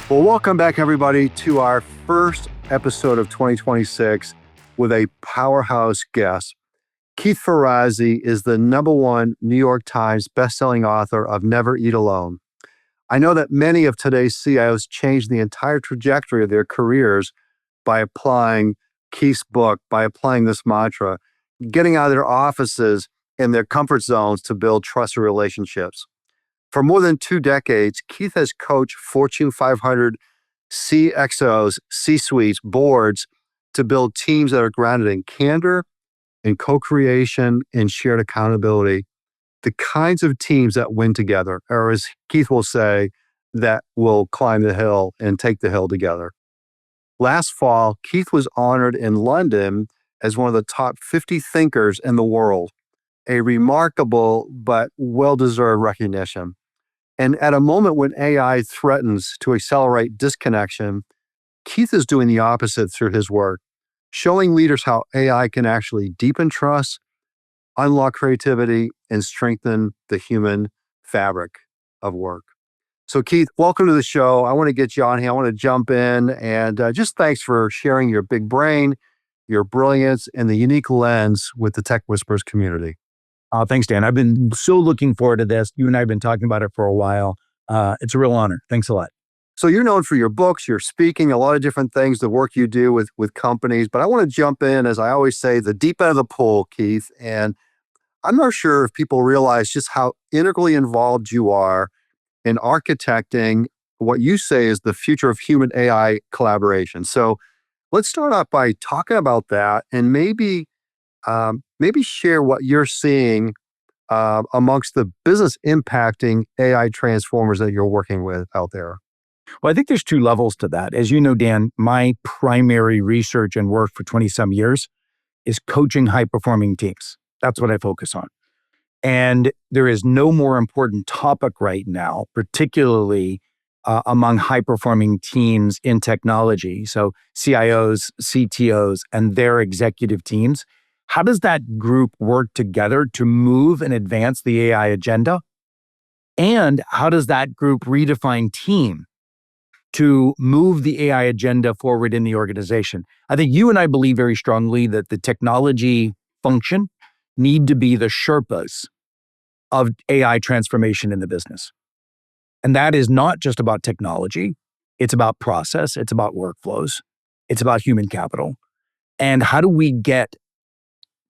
Well, welcome back, everybody, to our first episode of 2026 with a powerhouse guest. Keith Ferrazzi is the #1 New York Times bestselling author of Never Eat Alone. I know that many of today's CIOs changed the entire trajectory of their careers by applying Keith's book, by applying this mantra, getting out of their offices and their comfort zones to build trusted relationships. For more than 2 decades, Keith has coached Fortune 500 CXOs, C-suites, boards to build teams that are grounded in candor, in co-creation, and shared accountability. The kinds of teams that win together, or as Keith will say, that will climb the hill and take the hill together. Last fall, Keith was honored in London as one of the top 50 thinkers in the world, a remarkable but well-deserved recognition. And at a moment when AI threatens to accelerate disconnection, Keith is doing the opposite through his work, showing leaders how AI can actually deepen trust, unlock creativity, and strengthen the human fabric of work. So Keith, welcome to the show. I want to get you on here. I want to jump in and just thanks for sharing your big brain, your brilliance, and the unique lens with the Tech Whispers community. Thanks, Dan. I've been so looking forward to this. You and I have been talking about it for a while. It's a real honor. Thanks a lot. So you're known for your books, your speaking, a lot of different things, the work you do with companies. But I want to jump in, as I always say, the deep end of the pool, Keith. And I'm not sure if people realize just how integrally involved you are in architecting what you say is the future of human AI collaboration. So let's start off by talking about that and maybe share what you're seeing amongst the business impacting AI transformers that you're working with out there. Well, I think there's 2 levels to that. As you know, Dan, my primary research and work for 20-some years is coaching high-performing teams. That's what I focus on. And there is no more important topic right now, particularly among high-performing teams in technology. So CIOs, CTOs, and their executive teams. How does that group work together to move and advance the AI agenda? And how does that group redefine team to move the AI agenda forward in the organization? I think you and I believe very strongly that the technology function need to be the Sherpas of AI transformation in the business. And that is not just about technology. It's about process. It's about workflows. It's about human capital. And how do we get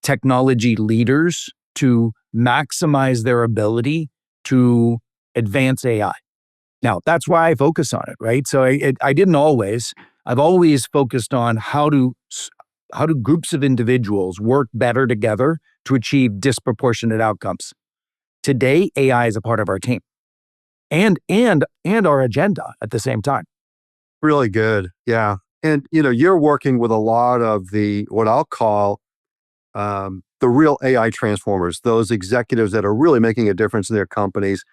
technology leaders to maximize their ability to advance AI? Now, that's why I focus on it, right? So I didn't always. I've always focused on how do groups of individuals work better together to achieve disproportionate outcomes. Today, AI is a part of our team and our agenda at the same time. Really good. Yeah. And, you're working with a lot of what I'll call the real AI transformers, those executives that are really making a difference in their companies.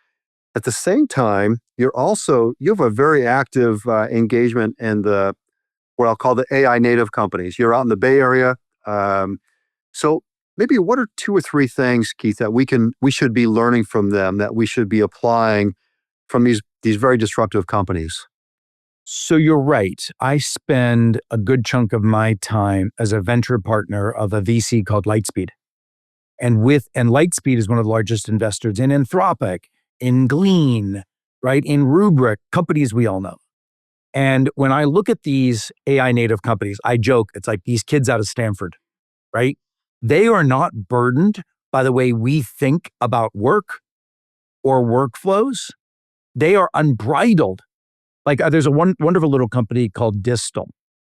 At the same time, you have a very active engagement in what I'll call the AI native companies. You're out in the Bay Area. So maybe what are 2 or 3 things, Keith, that we should be learning from them, that we should be applying from these very disruptive companies? So you're right. I spend a good chunk of my time as a venture partner of a VC called Lightspeed. And Lightspeed is one of the largest investors in Anthropic, in Glean, right? In Rubrik, companies we all know. And when I look at these AI native companies, I joke, it's like these kids out of Stanford, right? They are not burdened by the way we think about work or workflows. They are unbridled. Like there's a wonderful little company called Distal.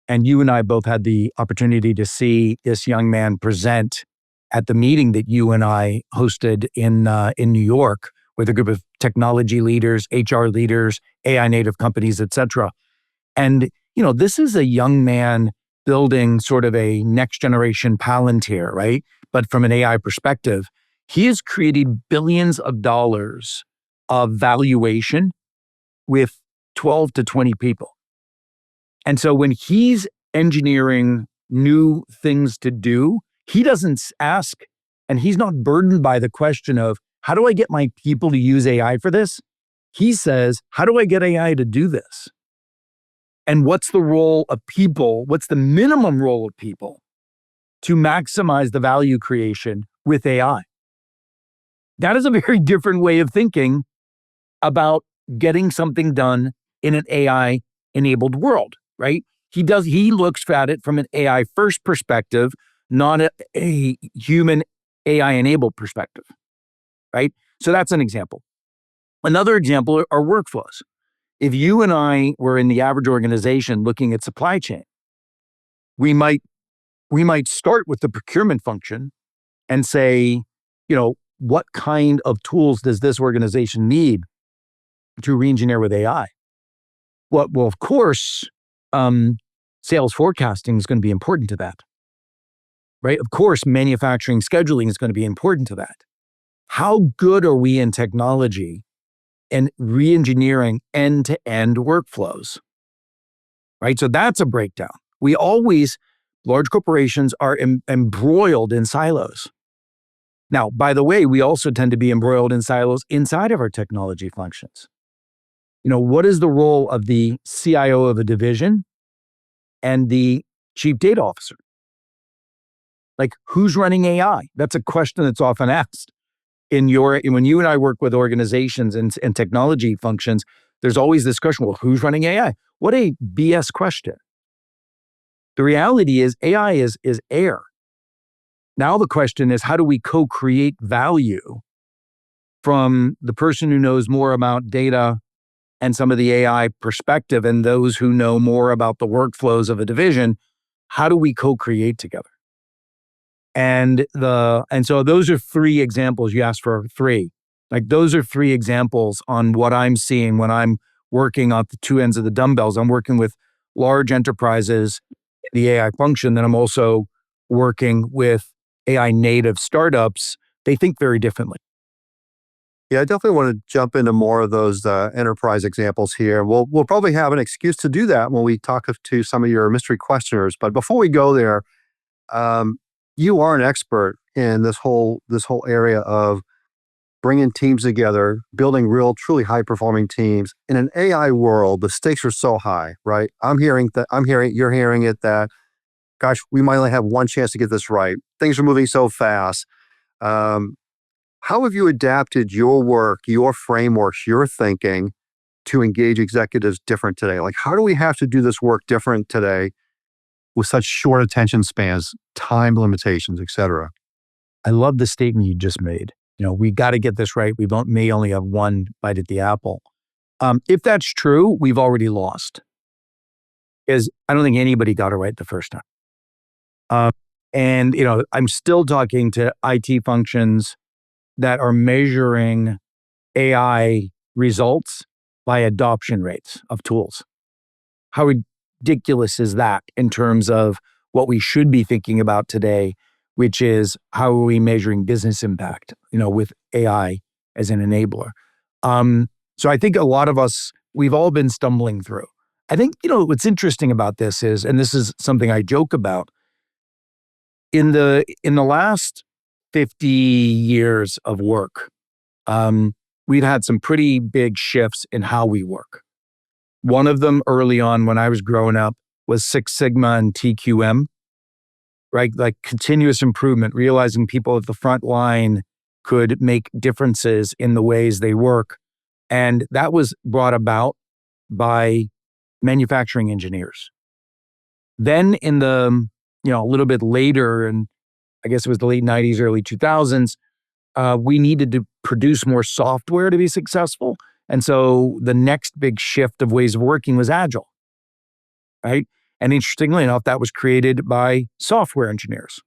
And you and I both had the opportunity to see this young man present at the meeting that you and I hosted in New York with a group of technology leaders, HR leaders, AI native companies, et cetera. And, this is a young man building sort of a next generation Palantir, right? But from an AI perspective, he has created billions of dollars of valuation with 12 to 20 people. And so when he's engineering new things to do, he doesn't ask, and he's not burdened by the question of, how do I get my people to use AI for this? He says, how do I get AI to do this? And what's the role of people? What's the minimum role of people to maximize the value creation with AI? That is a very different way of thinking about getting something done in an AI-enabled world, right? He looks at it from an AI first perspective, not a human AI-enabled perspective, right? So that's an example. Another example are workflows. If you and I were in the average organization looking at supply chain, we might start with the procurement function and say, what kind of tools does this organization need to re-engineer with AI? Well, of course, sales forecasting is going to be important to that, right? Of course, manufacturing scheduling is going to be important to that. How good are we in technology and re-engineering end-to-end workflows, right? So that's a breakdown. Large corporations are embroiled in silos. Now, by the way, we also tend to be embroiled in silos inside of our technology functions. What is the role of the CIO of a division and the chief data officer? Like, who's running AI? That's a question that's often asked. When you and I work with organizations and technology functions, there's always this question, well, who's running AI? What a BS question. The reality is AI is air. Now the question is, how do we co-create value from the person who knows more about data and some of the AI perspective and those who know more about the workflows of a division? How do we co-create together? And so those are three examples. You asked for three. Like, those are three examples on what I'm seeing when I'm working on the two ends of the dumbbells. I'm working with large enterprises in the AI function, then I'm also working with AI native startups. They think very differently. Yeah, I definitely want to jump into more of those enterprise examples here. We'll probably have an excuse to do that when we talk to some of your mystery questioners. But before we go there, you are an expert in this whole area of bringing teams together, building real, truly high-performing teams. In an AI world, the stakes are so high, right? You're hearing it that, gosh, we might only have one chance to get this right. Things are moving so fast. How have you adapted your work, your frameworks, your thinking to engage executives different today? Like, how do we have to do this work different today with such short attention spans, time limitations, et cetera? I love the statement you just made. We got to get this right. We may only have one bite at the apple. If that's true, we've already lost. Because I don't think anybody got it right the first time. And I'm still talking to IT functions that are measuring AI results by adoption rates of tools. How ridiculous is that in terms of what we should be thinking about today, which is how are we measuring business impact, with AI as an enabler. So I think a lot of us, we've all been stumbling through. I think, what's interesting about this is, and this is something I joke about, in the last 50 years of work, we've had some pretty big shifts in how we work. One of them early on when I was growing up was Six Sigma and TQM, right? Like continuous improvement, realizing people at the front line could make differences in the ways they work. And that was brought about by manufacturing engineers. Then in the, a little bit later, and I guess it was the late 90s, early 2000s, we needed to produce more software to be successful. And so the next big shift of ways of working was agile, right? And interestingly enough, that was created by software engineers.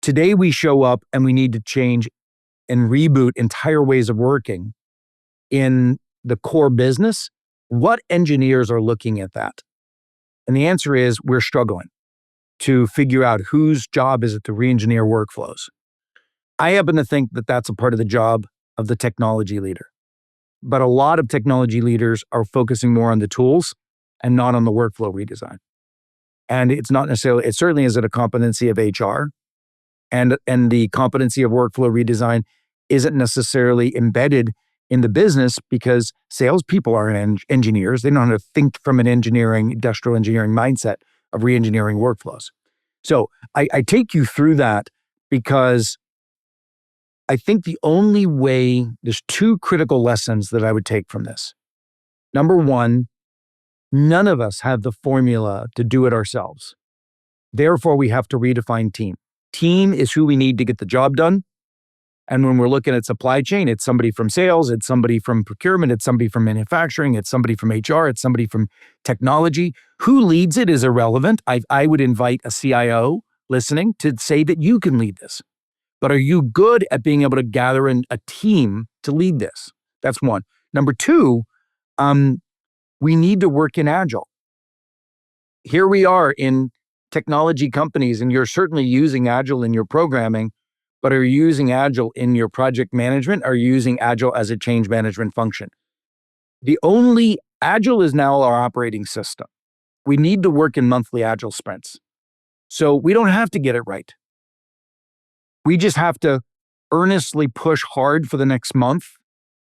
Today we show up and we need to change and reboot entire ways of working in the core business. What engineers are looking at that? And the answer is we're struggling to figure out whose job is it to re-engineer workflows. I happen to think that that's a part of the job of the technology leader. But a lot of technology leaders are focusing more on the tools and not on the workflow redesign. And it's not necessarily, it certainly isn't a competency of HR. And the competency of workflow redesign isn't necessarily embedded in the business because salespeople aren't engineers. They don't know how to think from an industrial engineering mindset of re-engineering workflows. So I take you through that because I think the only way, there's two critical lessons that I would take from this. Number one, none of us have the formula to do it ourselves. Therefore, we have to redefine team. Team is who we need to get the job done. And when we're looking at supply chain, it's somebody from sales, it's somebody from procurement, it's somebody from manufacturing, it's somebody from HR, it's somebody from technology. Who leads it is irrelevant. I would invite a CIO listening to say that you can lead this. But are you good at being able to gather in a team to lead this? That's one. Number two, we need to work in Agile. Here we are in technology companies, and you're certainly using Agile in your programming, but are you using Agile in your project management? Are you using Agile as a change management function? Agile is now our operating system. We need to work in monthly Agile sprints. So we don't have to get it right. We just have to earnestly push hard for the next month,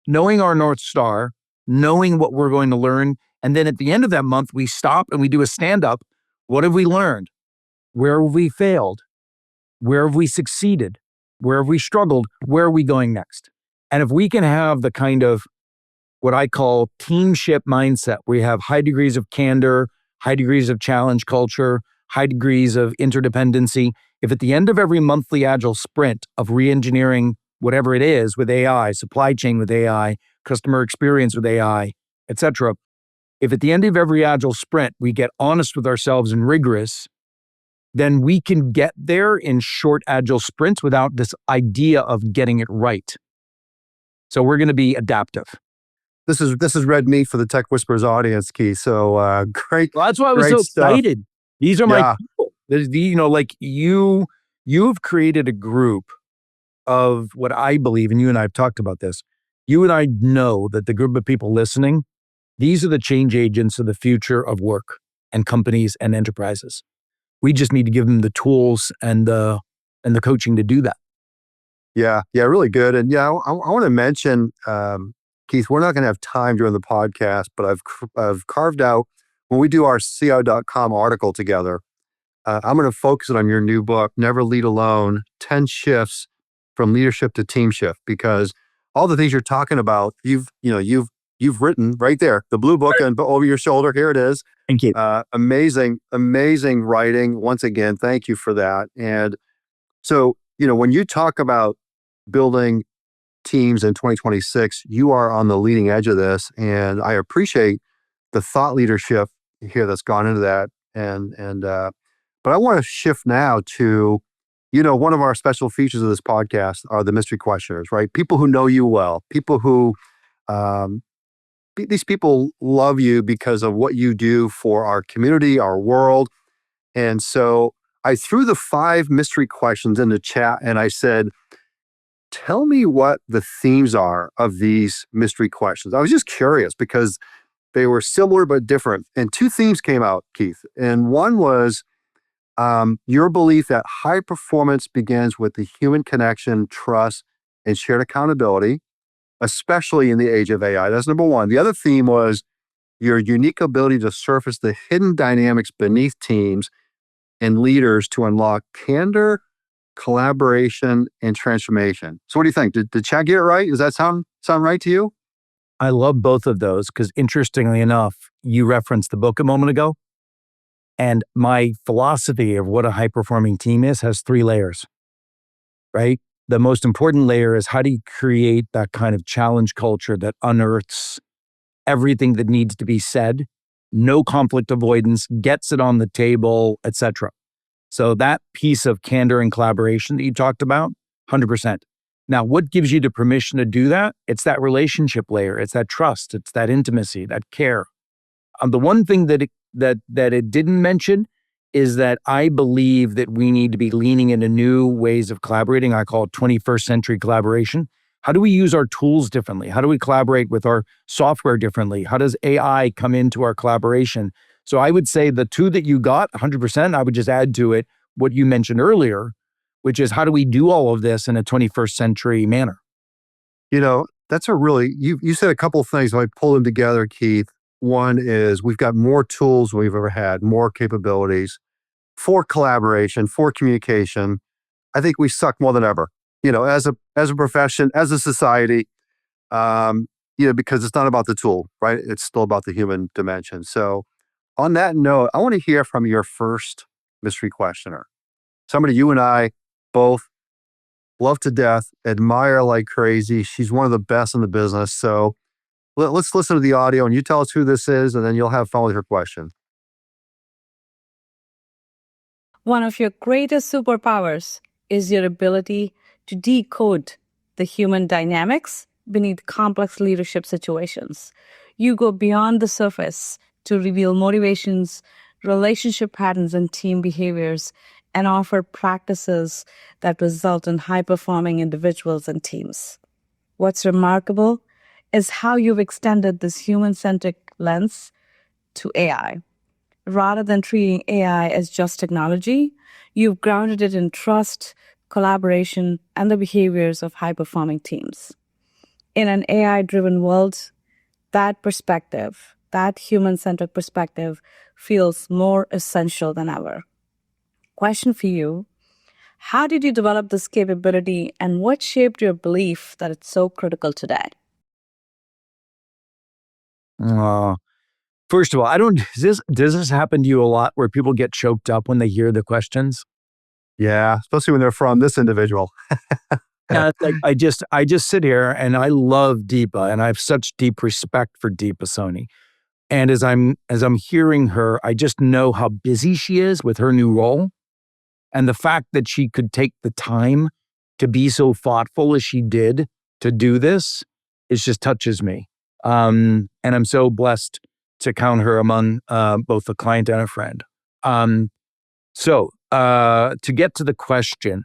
knowing our North Star, knowing what we're going to learn. And then at the end of that month, we stop and we do a stand-up. What have we learned? Where have we failed? Where have we succeeded? Where have we struggled? Where are we going next? And if we can have the kind of what I call teamship mindset, where we have high degrees of candor, high degrees of challenge culture, high degrees of interdependency, if at the end of every monthly Agile sprint of re-engineering whatever it is with AI, supply chain with AI, customer experience with AI, etc., if at the end of every Agile sprint we get honest with ourselves and rigorous, then we can get there in short Agile sprints without this idea of getting it right. So we're going to be adaptive. This is red meat for the Tech Whispers audience, Keith. So great. Well, that's why I was so excited. These are my people. Like you've created a group of what I believe, and you and I have talked about this. You and I know that the group of people listening, these are the change agents of the future of work and companies and enterprises. We just need to give them the tools and the coaching to do that. Yeah, really good. And I want to mention, Keith, we're not going to have time during the podcast, but I've carved out, when we do our CIO.com article together, I'm going to focus it on your new book, Never Lead Alone, 10 Shifts from Leadership to Teamship, because all the things you're talking about, you've written right there, the blue book and over your shoulder. Here it is. Thank you. Amazing writing. Once again, thank you for that. And so, when you talk about building teams in 2026, you are on the leading edge of this. And I appreciate the thought leadership here that's gone into that. But I want to shift now to, one of our special features of this podcast are the mystery questioners, right? People who know you well, people who, these people love you because of what you do for our community, our world. And so I threw the 5 mystery questions in the chat and I said, tell me what the themes are of these mystery questions. I was just curious because they were similar but different. And 2 themes came out, Keith. And one was your belief that high performance begins with the human connection, trust, and shared accountability, especially in the age of AI. That's number one. The other theme was your unique ability to surface the hidden dynamics beneath teams and leaders to unlock candor, collaboration, and transformation. So what do you think? Did Chad get it right? Does that sound right to you? I love both of those because interestingly enough, you referenced the book a moment ago. And my philosophy of what a high-performing team is has 3 layers, right? The most important layer is how do you create that kind of challenge culture that unearths everything that needs to be said, no conflict avoidance, gets it on the table, etc. So that piece of candor and collaboration that you talked about, 100%. Now, what gives you the permission to do that? It's that relationship layer. It's that trust. It's that intimacy, that care. The one thing that it didn't mention is that I believe that we need to be leaning into new ways of collaborating. I call it 21st century collaboration. How do we use our tools differently? How do we collaborate with our software differently? How does AI come into our collaboration? So I would say the 2 that you got, 100%, I would just add to it what you mentioned earlier, which is how do we do all of this in a 21st century manner? that's a really, you said a couple of things. I pull them together, Keith. One is we've got more tools than we've ever had, more capabilities for collaboration, for communication. I think we suck more than ever, as a profession, as a society, because it's not about the tool, right? It's still about the human dimension. So on that note, I want to hear from your first mystery questioner, somebody you and I both love to death, admire like crazy. She's one of the best in the business. So let's listen to the audio and you tell us who this is, and then you'll have fun with her question. One of your greatest superpowers is your ability to decode the human dynamics beneath complex leadership situations. You go beyond the surface to reveal motivations, relationship patterns, and team behaviors, and offer practices that result in high-performing individuals and teams. What's remarkable is how you've extended this human-centric lens to AI. Rather than treating AI as just technology, you've grounded it in trust, collaboration, and the behaviors of high-performing teams. In an AI-driven world, that perspective, that human-centric perspective, feels more essential than ever. Question for you: how did you develop this capability, and what shaped your belief that it's so critical today? First of all, does this happen to you a lot where people get choked up when they hear the questions? Yeah, especially when they're from this individual. Yeah, it's like I just sit here and I love Deepa and I have such deep respect for Deepa Soni. And as I'm hearing her, I just know how busy she is with her new role. And the fact that she could take the time to be so thoughtful as she did to do this, it just touches me. And I'm so blessed to count her among both a client and a friend. So to get to the question,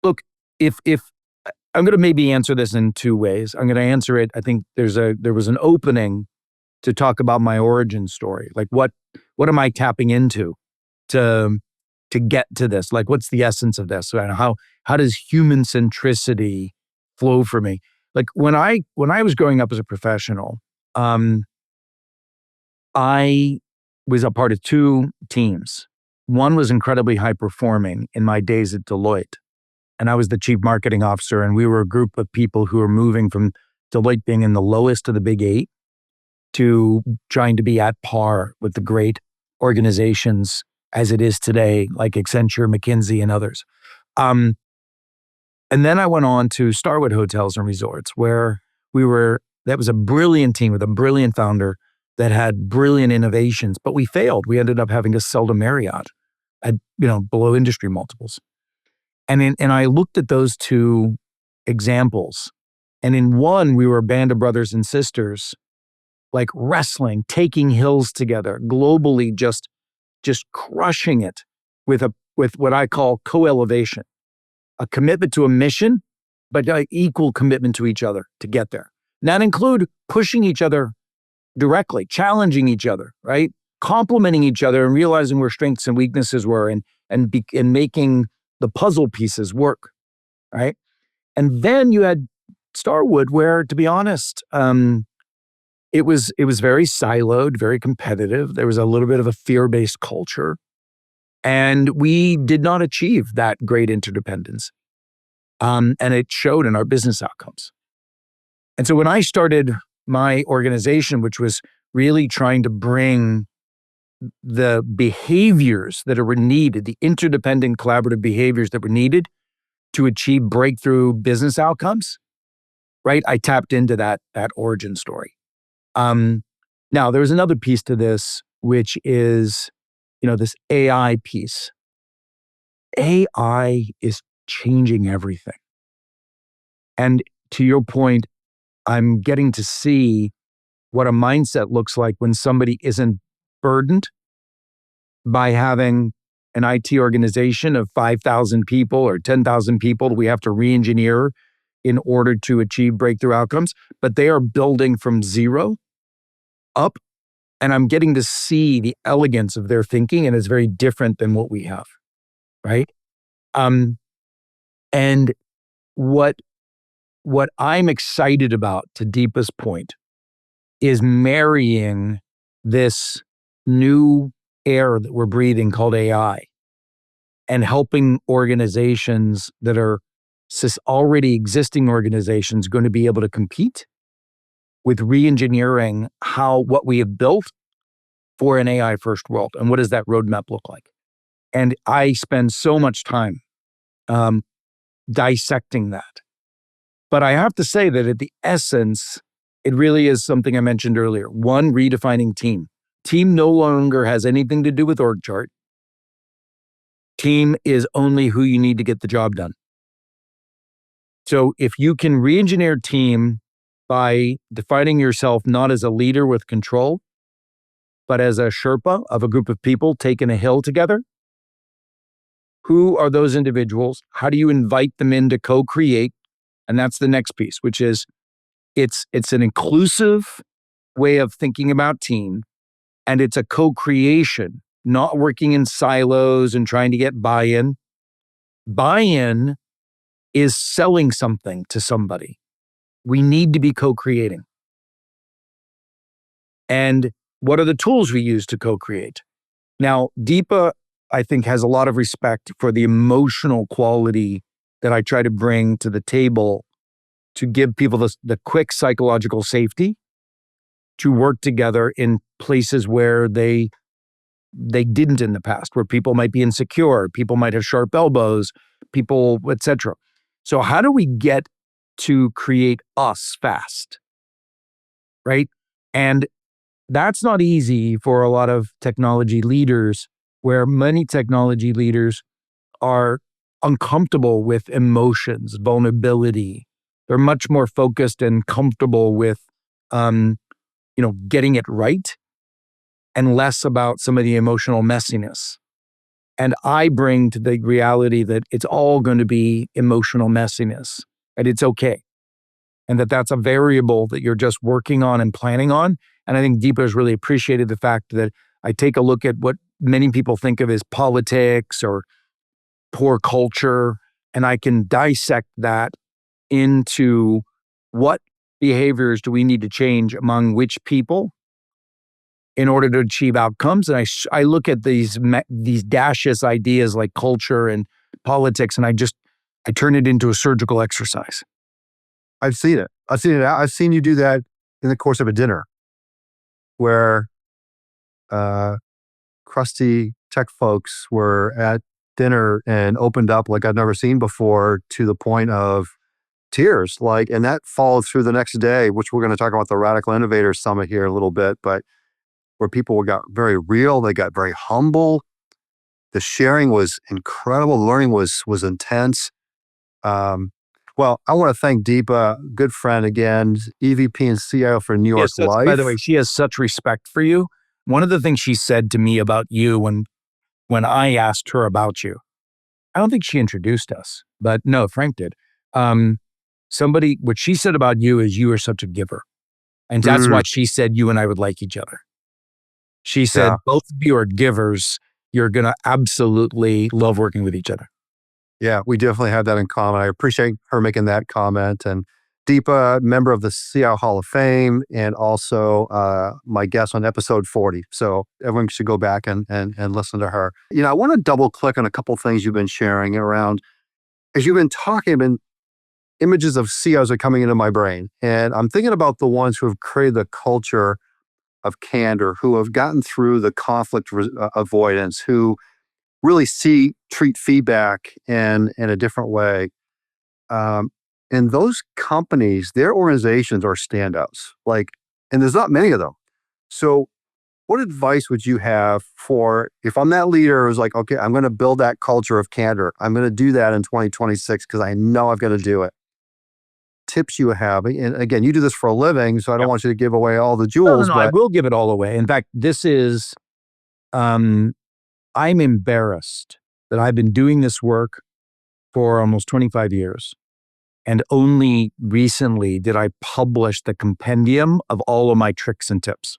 look, if I'm going to maybe answer this in two ways. I'm going to answer it. I think there was an opening to talk about my origin story. Like what am I tapping into to get to this? Like what's the essence of this? And how does human centricity flow for me? Like when I was growing up as a professional, I was a part of two teams. One was incredibly high performing in my days at Deloitte. And I was the chief marketing officer. And we were a group of people who were moving from Deloitte being in the lowest of the big eight to trying to be at par with the great organizations as it is today, like Accenture, McKinsey, and others. And then I went on to Starwood Hotels and Resorts, where that was a brilliant team with a brilliant founder that had brilliant innovations, but we failed. We ended up having to sell to Marriott at, below industry multiples. And I looked at those two examples, and in one, we were a band of brothers and sisters, like wrestling, taking hills together, globally, just crushing it with what I call co-elevation, a commitment to a mission, but like equal commitment to each other to get there. And that include pushing each other directly, challenging each other, right? Complementing each other and realizing where strengths and weaknesses were and making the puzzle pieces work, right? And then you had Starwood, where, to be honest, it was very siloed, very competitive. There was a little bit of a fear-based culture, and we did not achieve that great interdependence. And it showed in our business outcomes. And so when I started my organization, which was really trying to bring the behaviors that were needed, the interdependent collaborative behaviors that were needed to achieve breakthrough business outcomes, right? I tapped into that origin story. Now, there's another piece to this, which is, this AI piece. AI is changing everything. And to your point, I'm getting to see what a mindset looks like when somebody isn't burdened by having an IT organization of 5,000 people or 10,000 people that we have to re-engineer in order to achieve breakthrough outcomes, but they are building from zero up, and I'm getting to see the elegance of their thinking, and it's very different than what we have, right? And what what I'm excited about, to Deepa's point, is marrying this new air that we're breathing called AI and helping organizations that are already existing organizations going to be able to compete with re-engineering what we have built for an AI first world. And what does that roadmap look like? And I spend so much time dissecting that. But I have to say that at the essence, it really is something I mentioned earlier. One, redefining team. Team no longer has anything to do with org chart. Team is only who you need to get the job done. So if you can re-engineer team by defining yourself not as a leader with control, but as a Sherpa of a group of people taking a hill together, who are those individuals? How do you invite them in to co-create? And that's the next piece, which is it's an inclusive way of thinking about team, and it's a co-creation, not working in silos and trying to get buy-in. Buy-in is selling something to somebody. We need to be co-creating. And what are the tools we use to co-create? Now, Deepa, I think, has a lot of respect for the emotional quality that I try to bring to the table to give people the quick psychological safety to work together in places where they didn't in the past, where people might be insecure, people might have sharp elbows, people, etc. So how do we get to create us fast, right? And that's not easy for a lot of technology leaders, where many technology leaders are uncomfortable with emotions, vulnerability. They're much more focused and comfortable with, getting it right, and less about some of the emotional messiness. And I bring to the reality that it's all going to be emotional messiness, and it's okay. And that's a variable that you're just working on and planning on. And I think Deepa has really appreciated the fact that I take a look at what many people think of as politics or poor culture, and I can dissect that into what behaviors do we need to change among which people in order to achieve outcomes. And I look at these gaseous ideas like culture and politics, and I turn it into a surgical exercise. I've seen it. I've seen you do that in the course of a dinner where crusty tech folks were at dinner and opened up like I've never seen before, to the point of tears. And that followed through the next day, which we're going to talk about the Radical Innovators Summit here a little bit, but where people got very real, they got very humble. The sharing was incredible. The learning was intense. Well, I want to thank Deepa, good friend again, EVP and CIO for New York Life. By the way, she has such respect for you. One of the things she said to me about you when I asked her about you, I don't think she introduced us, but no, Frank did. What she said about you is you are such a giver. And that's why she said you and I would like each other. She said, both of you are givers. You're going to absolutely love working with each other. Yeah, we definitely have that in common. I appreciate her making that comment. And Deepa, member of the CIO Hall of Fame, and also my guest on episode 40. So everyone should go back and listen to her. I want to double click on a couple things you've been sharing around, as you've been talking, images of CIOs are coming into my brain. And I'm thinking about the ones who have created the culture of candor, who have gotten through the conflict avoidance, who really treat feedback in a different way. And those companies, their organizations are standouts. And there's not many of them. So what advice would you have for, if I'm that leader who's like, okay, I'm going to build that culture of candor. I'm going to do that in 2026 because I know I've got to do it. Tips you have. And again, you do this for a living, so I don't want you to give away all the jewels. No, I will give it all away. In fact, this is, I'm embarrassed that I've been doing this work for almost 25 years. And only recently did I publish the compendium of all of my tricks and tips.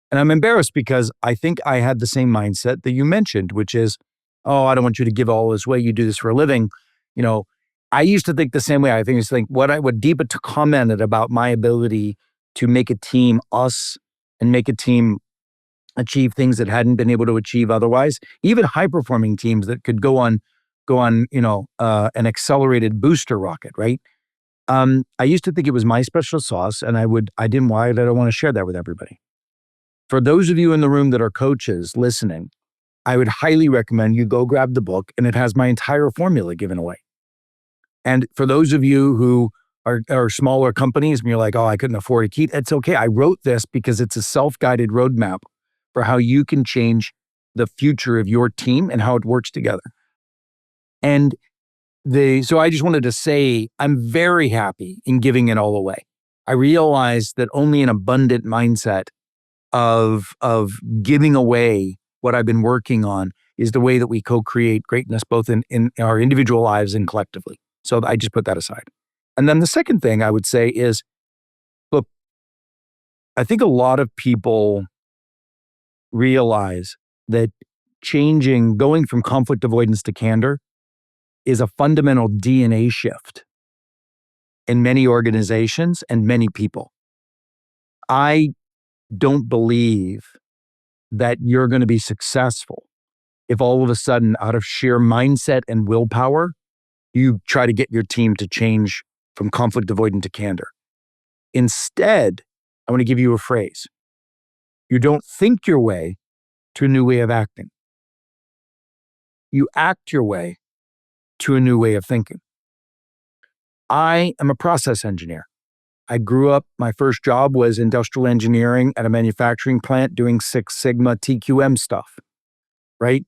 And I'm embarrassed because I think I had the same mindset that you mentioned, which is, oh, I don't want you to give all this away. You do this for a living. I used to think the same way. I think what Deepa commented about my ability to make a team and make a team achieve things that hadn't been able to achieve otherwise, even high performing teams that could go on, an accelerated booster rocket, right? I used to think it was my special sauce, and I didn't want to share that with everybody. For those of you in the room that are coaches listening, I would highly recommend you go grab the book, and it has my entire formula given away. And for those of you who are smaller companies and you're like, oh, I couldn't afford it, Keith, it's okay. I wrote this because it's a self-guided roadmap for how you can change the future of your team and how it works together. And so I just wanted to say, I'm very happy in giving it all away. I realized that only an abundant mindset of giving away what I've been working on is the way that we co-create greatness, both in our individual lives and collectively. So I just put that aside. And then the second thing I would say is, look, I think a lot of people realize that going from conflict avoidance to candor is a fundamental DNA shift in many organizations and many people. I don't believe that you're going to be successful if all of a sudden, out of sheer mindset and willpower, you try to get your team to change from conflict avoidant to candor. Instead, I want to give you a phrase. You don't think your way to a new way of acting. You act your way to a new way of thinking. I am a process engineer. I grew up, my first job was industrial engineering at a manufacturing plant doing Six Sigma TQM stuff, right?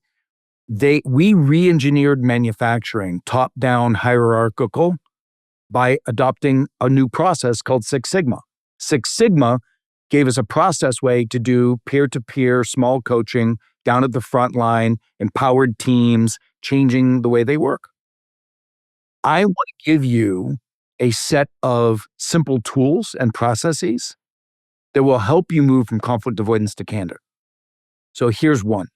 We re-engineered manufacturing top-down hierarchical by adopting a new process called Six Sigma. Six Sigma gave us a process way to do peer-to-peer small coaching down at the front line, empowered teams, changing the way they work. I want to give you a set of simple tools and processes that will help you move from conflict avoidance to candor. So here's one.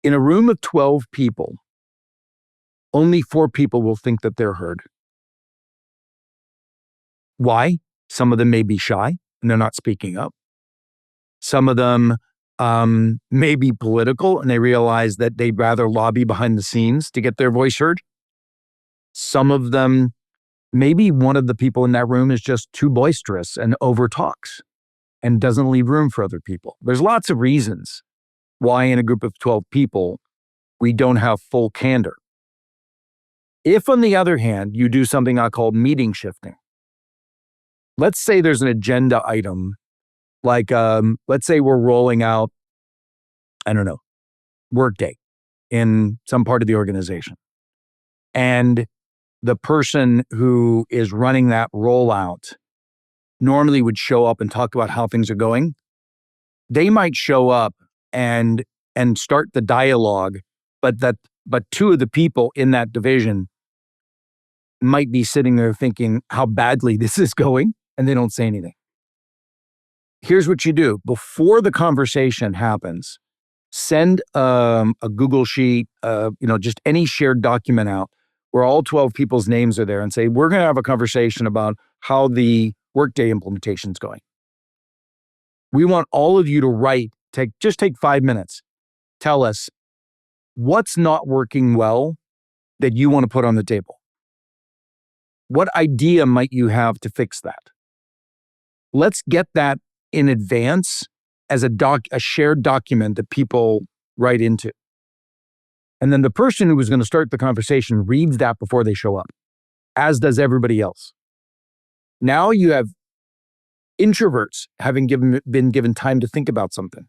In a room of 12 people, only 4 people will think that they're heard. Why? Some of them may be shy and they're not speaking up. Some of them may be political and they realize that they'd rather lobby behind the scenes to get their voice heard. Some of them, maybe one of the people in that room is just too boisterous and overtalks and doesn't leave room for other people. There's lots of reasons why in a group of 12 people, we don't have full candor. If, on the other hand, you do something I call meeting shifting, let's say there's an agenda item, like let's say we're rolling out, Workday in some part of the organization. And the person who is running that rollout normally would show up and talk about how things are going. They might show up and start the dialogue, but 2 of the people in that division might be sitting there thinking how badly this is going, and they don't say anything. Here's what you do. Before the conversation happens, send a Google Sheet, just any shared document out where all 12 people's names are there and say, we're going to have a conversation about how the Workday implementation is going. We want all of you to write, take 5 minutes. Tell us what's not working well that you want to put on the table. What idea might you have to fix that? Let's get that in advance as a shared document that people write into. And then the person who was going to start the conversation reads that before they show up, as does everybody else. Now you have introverts having been given time to think about something.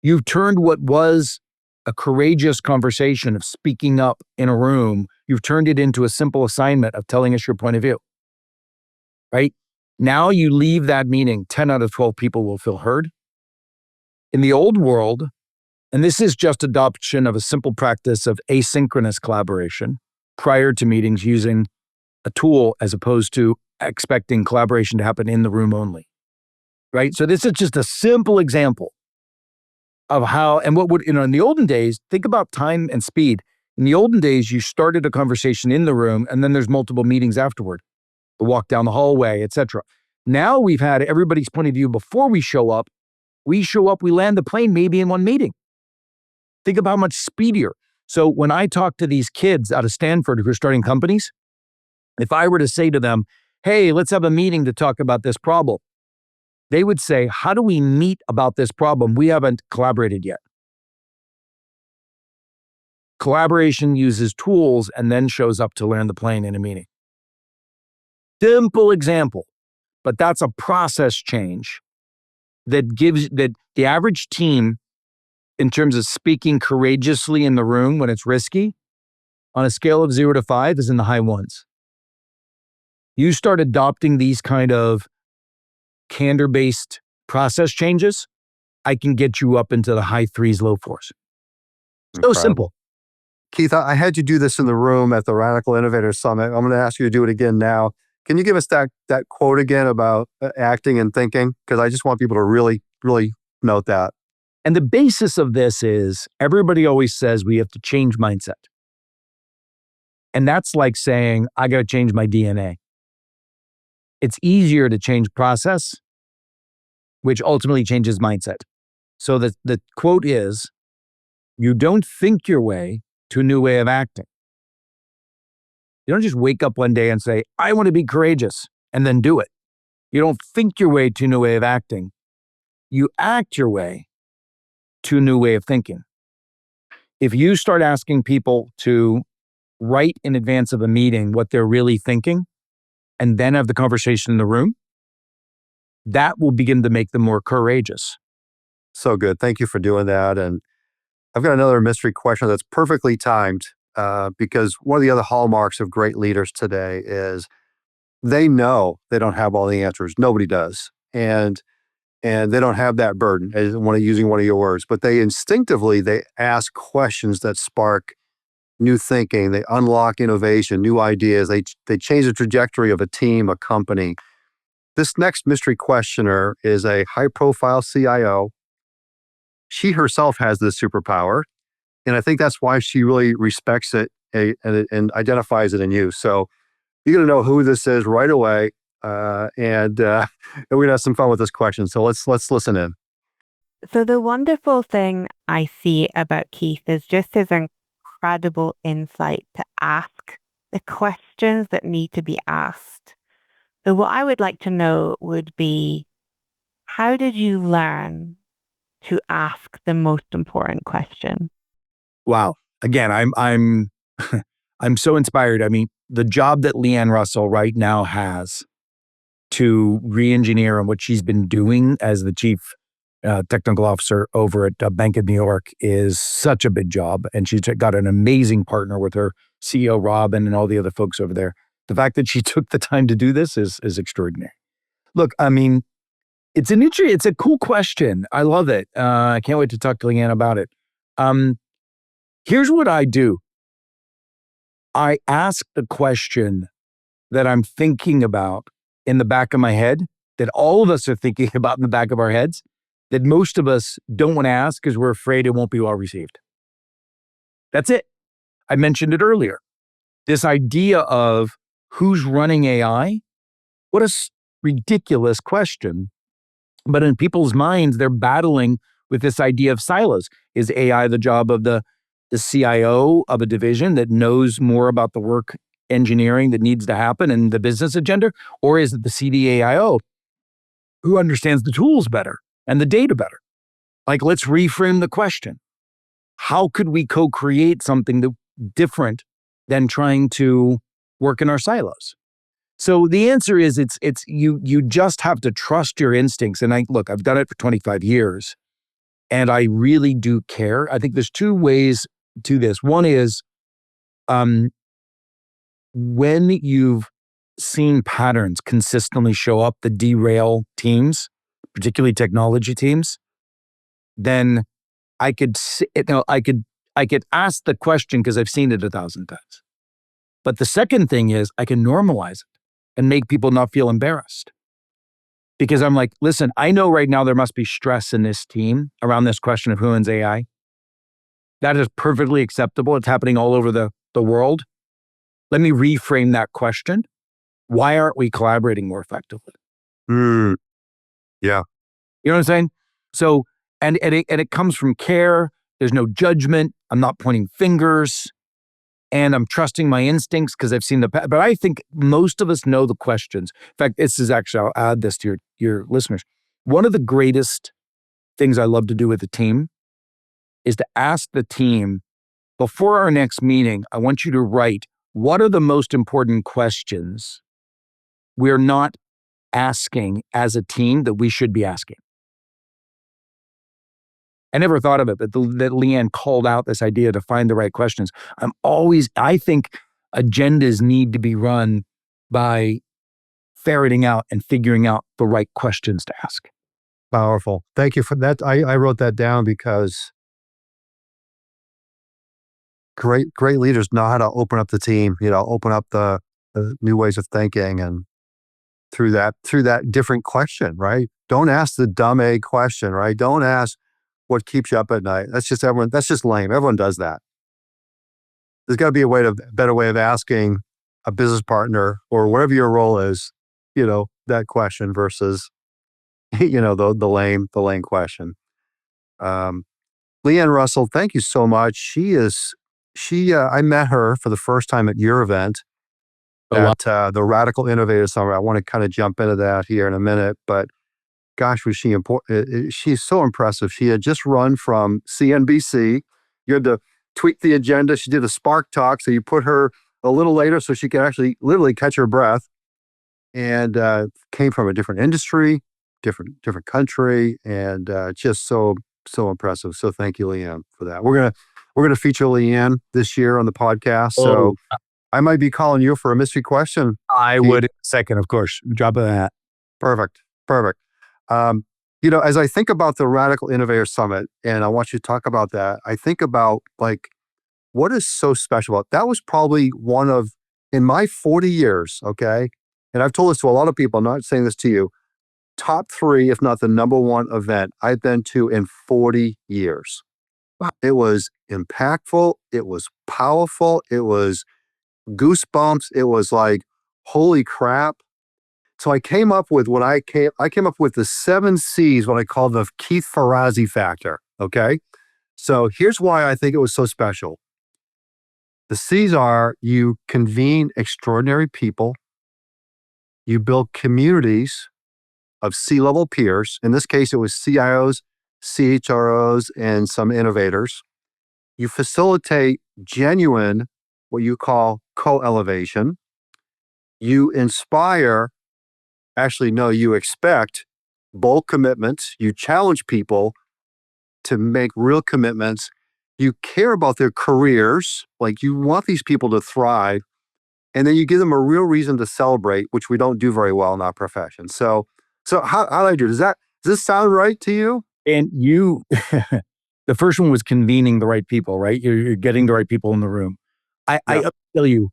You've turned what was a courageous conversation of speaking up in a room, you've turned it into a simple assignment of telling us your point of view, right? Now you leave that meeting, 10 out of 12 people will feel heard. In the old world, and this is just adoption of a simple practice of asynchronous collaboration prior to meetings using a tool as opposed to expecting collaboration to happen in the room only, right? So this is just a simple example of how, and what would, in the olden days, think about time and speed. In the olden days, you started a conversation in the room and then there's multiple meetings afterward, the walk down the hallway, etc. Now we've had everybody's point of view before we show up. We show up, we land the plane maybe in one meeting. Think about how much speedier. So when I talk to these kids out of Stanford who are starting companies, if I were to say to them, hey, let's have a meeting to talk about this problem, they would say, how do we meet about this problem? We haven't collaborated yet. Collaboration uses tools and then shows up to land the plane in a meeting. Simple example, but that's a process change that gives that the average team, in terms of speaking courageously in the room when it's risky, on a scale of 0 to 5 is in the high ones. You start adopting these kind of candor-based process changes, I can get you up into the high 3s, low 4s. So simple. Keith, I had you do this in the room at the Radical Innovator Summit. I'm going to ask you to do it again now. Can you give us that quote again about acting and thinking? Because I just want people to really, really note that. And the basis of this is everybody always says we have to change mindset. And that's like saying, I got to change my DNA. It's easier to change process, which ultimately changes mindset. So the quote is, you don't think your way to a new way of acting. You don't just wake up one day and say, I want to be courageous, and then do it. You don't think your way to a new way of acting. You act your way to a new way of thinking. If you start asking people to write in advance of a meeting what they're really thinking, and then have the conversation in the room, that will begin to make them more courageous. So good. Thank you for doing that. And I've got another mystery question that's perfectly timed because one of the other hallmarks of great leaders today is they know they don't have all the answers. Nobody does. And they don't have that burden, using one of your words, but they instinctively ask questions that spark new thinking. They unlock innovation, new ideas. They change the trajectory of a team, a company. This next mystery questioner is a high-profile CIO. She herself has this superpower, and I think that's why she really respects it and identifies it in you. So you're going to know who this is right away, and we're going to have some fun with this question. So let's listen in. So the wonderful thing I see about Keith is just his incredible insight to ask the questions that need to be asked. So what I would like to know would be, how did you learn to ask the most important question? Wow. Again, I'm I'm so inspired. I mean, the job that Leanne Russell right now has to re-engineer on what she's been doing as the chief technical officer over at Bank of New York is such a big job. And she's got an amazing partner with her CEO, Robin, and all the other folks over there. The fact that she took the time to do this is extraordinary. Look, I mean, it's a cool question. I love it. I can't wait to talk to Leanne about it. Here's what I do. I ask the question that I'm thinking about in the back of my head, that all of us are thinking about in the back of our heads, that most of us don't want to ask because we're afraid it won't be well received. That's it. I mentioned it earlier. This idea of who's running AI, what a ridiculous question. But in people's minds, they're battling with this idea of silos. Is AI the job of the CIO of a division that knows more about the work engineering that needs to happen and the business agenda? Or is it the CDAIO who understands the tools better and the data better? Like, let's reframe the question. How could we co-create something different than trying to work in our silos? So the answer is you just have to trust your instincts. And I've done it for 25 years and I really do care. I think there's two ways to this. One is when you've seen patterns consistently show up that derail teams, particularly technology teams, then I could ask the question because I've seen it 1,000 times. But the second thing is I can normalize it and make people not feel embarrassed. Because I'm like, listen, I know right now there must be stress in this team around this question of who owns AI. That is perfectly acceptable. It's happening all over the world. Let me reframe that question. Why aren't we collaborating more effectively? Yeah. You know what I'm saying? So, and it comes from care. There's no judgment. I'm not pointing fingers. And I'm trusting my instincts because I've seen but I think most of us know the questions. In fact, this is actually, I'll add this to your listeners. One of the greatest things I love to do with a team is to ask the team, before our next meeting, I want you to write, what are the most important questions we're not asking as a team that we should be asking? I never thought of it, but that Leanne called out this idea to find the right questions. I think agendas need to be run by ferreting out and figuring out the right questions to ask. Powerful. Thank you for that. I wrote that down because great leaders know how to open up the team, open up the new ways of thinking, and through that different question, right? Don't ask the dumb egg question, right? Don't ask what keeps you up at night. That's just lame. Everyone does that. There's got to be a better way of asking a business partner or whatever your role is, that question versus, the lame question. Leanne Russell, thank you so much. I met her for the first time at your event at the Radical Innovator Summit. I want to kind of jump into that here in a minute, but gosh, was she important. She's so impressive. She had just run from CNBC. You had to tweak the agenda. She did a Spark Talk, so you put her a little later so she could actually literally catch her breath, and came from a different industry, different country, and just so impressive. So thank you, Leanne, for that. We're gonna feature Leanne this year on the podcast. So I might be calling you for a mystery question. I would in a second, of course. Drop of that. Perfect. As I think about the Radical Innovator Summit, and I want you to talk about that, I think about what is so special about that. Was probably one of, in my 40 years, okay, and I've told this to a lot of people, I'm not saying this to you, top 3, if not the number 1 event I've been to in 40 years. Wow. It was impactful. It was powerful. It was goosebumps. It was like, holy crap. So I came up with the 7 C's, what I call the Keith Ferrazzi factor. Okay. So here's why I think it was so special. The C's are: you convene extraordinary people, you build communities of C-level peers. In this case, it was CIOs, CHROs, and some innovators. You facilitate genuine, what you call co-elevation. You inspire, you expect bold commitments. You challenge people to make real commitments. You care about their careers. You want these people to thrive. And then you give them a real reason to celebrate, which we don't do very well in our profession. So how do I do? Does this sound right to you? And you, the first one was convening the right people, right? You're getting the right people in the room. I tell you,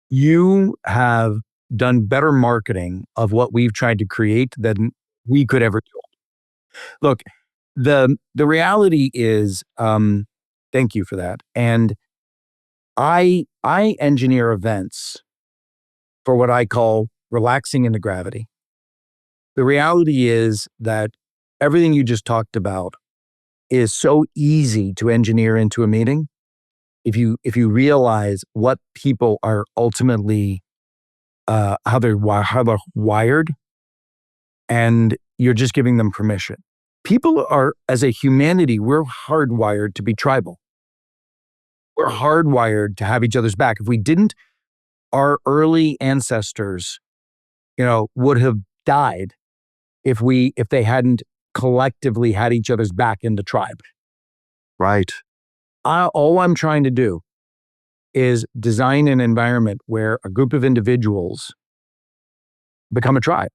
you have done better marketing of what we've tried to create than we could ever do. Look, the reality is, thank you for that. And I engineer events for what I call relaxing into gravity. The reality is that everything you just talked about is so easy to engineer into a meeting if you realize what people are ultimately how they're wired, and you're just giving them permission. People are, as a humanity, we're hardwired to be tribal. We're hardwired to have each other's back. If we didn't, our early ancestors, would have died if they hadn't collectively had each other's back in the tribe. Right. All I'm trying to do is design an environment where a group of individuals become a tribe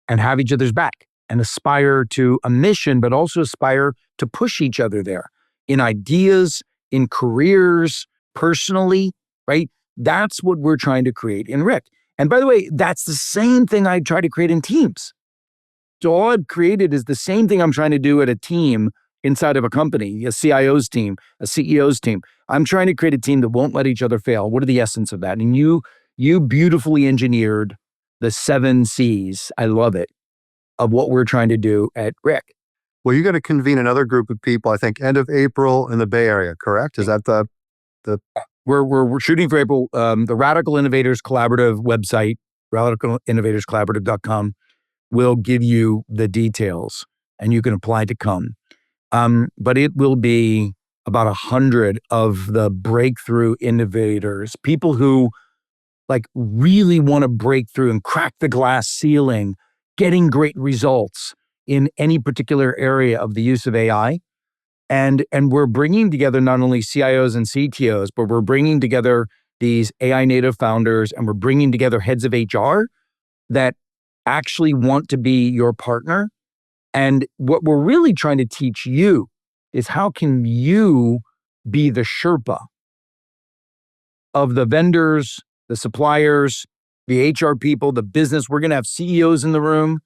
and have each other's back and aspire to a mission, but also aspire to push each other there in ideas, in careers, personally, right? That's what we're trying to create in Rick. And by the way, that's the same thing I try to create in teams. So all I've created is the same thing I'm trying to do at a team inside of a company, a CIO's team, a CEO's team. I'm trying to create a team that won't let each other fail. What are the essence of that? And you beautifully engineered the 7 C's. I love it, of what we're trying to do at Rick. Well, you're going to convene another group of people, I think, end of April in the Bay Area, correct? Is that the We're shooting for April. The Radical Innovators Collaborative website, radicalinnovatorscollaborative.com, will give you the details, and you can apply to come. But it will be about 100 of the breakthrough innovators, people who like really want to break through and crack the glass ceiling, getting great results in any particular area of the use of AI. And we're bringing together not only CIOs and CTOs, but we're bringing together these AI native founders, and we're bringing together heads of HR that actually want to be your partner. And what we're really trying to teach you is how can you be the Sherpa of the vendors, the suppliers, the HR people, the business. We're going to have CEOs in the room.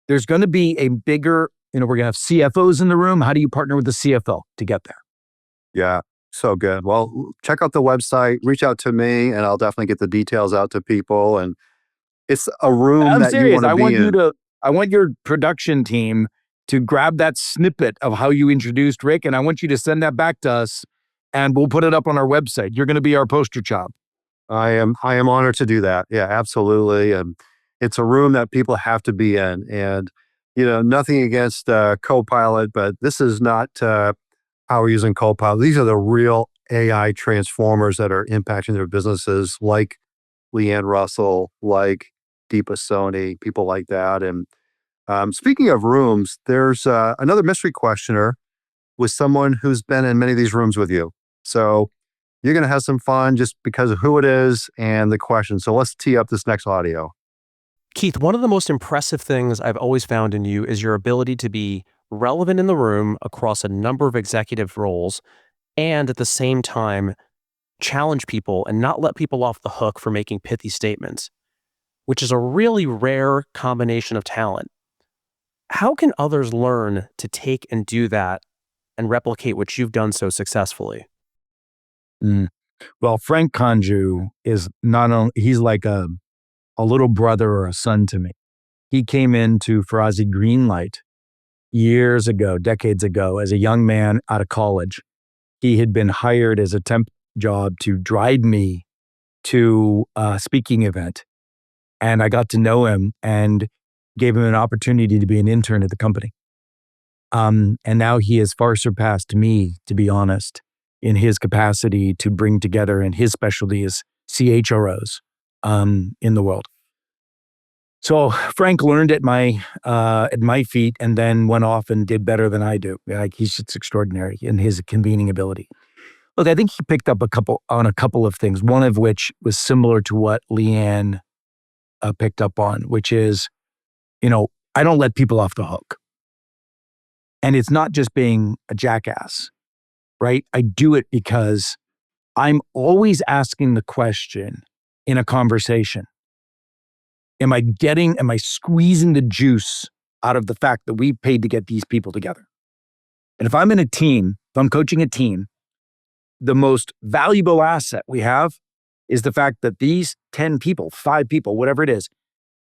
There's going to be a bigger, we're going to have CFOs in the room. How do you partner with the CFO to get there? Yeah, so good. Well, check out the website, reach out to me, and I'll definitely get the details out to people. And it's a room I'm that serious. you want to be in. I want your production team to grab that snippet of how you introduced Rick, and I want you to send that back to us, and we'll put it up on our website. You're going to be our poster child. I am honored to do that. Yeah, absolutely. It's a room that people have to be in. And, nothing against Copilot, but this is not how we're using Copilot. These are the real AI transformers that are impacting their businesses, like Leanne Russell, like Deepa Soni, people like that. And speaking of rooms, there's another mystery questioner with someone who's been in many of these rooms with you. So you're going to have some fun just because of who it is and the question. So let's tee up this next audio. Keith, one of the most impressive things I've always found in you is your ability to be relevant in the room across a number of executive roles, and at the same time, challenge people and not let people off the hook for making pithy statements, which is a really rare combination of talent. How can others learn to take and do that and replicate what you've done so successfully? Well, Frank Conju is not only, he's like a little brother or a son to me. He came into Ferrazzi Greenlight years ago, decades ago, as a young man out of college. He had been hired as a temp job to drive me to a speaking event. And I got to know him and gave him an opportunity to be an intern at the company. And now he has far surpassed me, to be honest, in his capacity to bring together, and his specialty is CHROs in the world. So Frank learned at my feet and then went off and did better than I do. Like, he's just extraordinary in his convening ability. Look, I think he picked up a couple of things, one of which was similar to what Leanne picked up on, which is, I don't let people off the hook. And it's not just being a jackass, right? I do it because I'm always asking the question in a conversation. Am I squeezing the juice out of the fact that we paid to get these people together? And if I'm in a team, if I'm coaching a team, the most valuable asset we have is the fact that these 10 people, 5 people, whatever it is,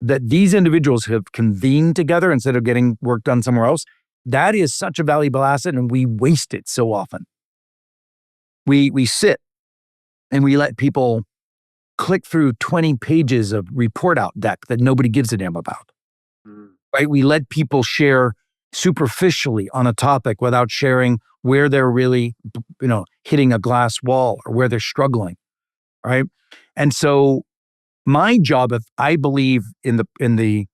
that these individuals have convened together instead of getting work done somewhere else. That is such a valuable asset, and we waste it so often. We sit and we let people click through 20 pages of report out deck that nobody gives a damn about, right? We let people share superficially on a topic without sharing where they're really, hitting a glass wall or where they're struggling, right? And so my job, if I believe in the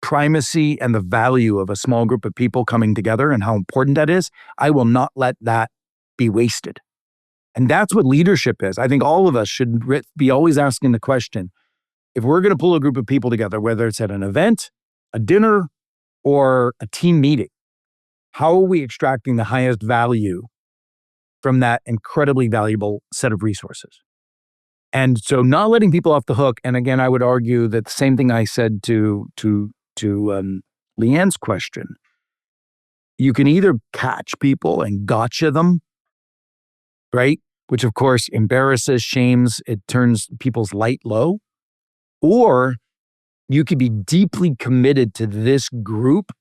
primacy and the value of a small group of people coming together and how important that is, I will not let that be wasted. And that's what leadership is. I think all of us should be always asking the question, if we're going to pull a group of people together, whether it's at an event, a dinner, or a team meeting, how are we extracting the highest value from that incredibly valuable set of resources? And so not letting people off the hook. And again, I would argue that the same thing I said to Leanne's question, you can either catch people and gotcha them, right? Which of course embarrasses, shames, it turns people's light low. Or you could be deeply committed to this group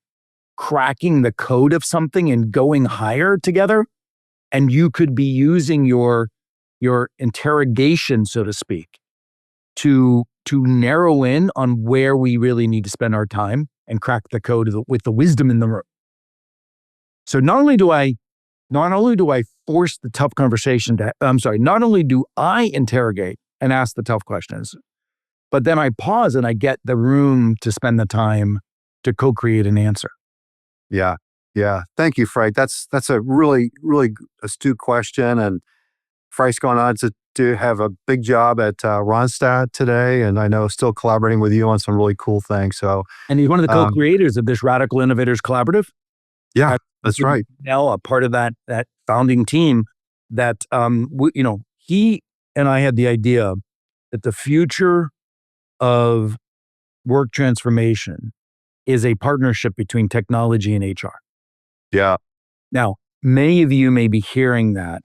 cracking the code of something and going higher together. And you could be using your interrogation, so to speak, to narrow in on where we really need to spend our time and crack the code with the wisdom in the room. So not only do I force the tough conversation not only do I interrogate and ask the tough questions, but then I pause and I get the room to spend the time to co-create an answer. Yeah. Yeah. Thank you, Frank. That's a really, really astute question. And Frank's gone on to have a big job at Ronstadt today. And I know still collaborating with you on some really cool things. So, and he's one of the co-creators of this Radical Innovators Collaborative. Yeah, that's right. Now a part of that founding team that, he and I had the idea that the future of work transformation is a partnership between technology and HR. Yeah. Now, many of you may be hearing that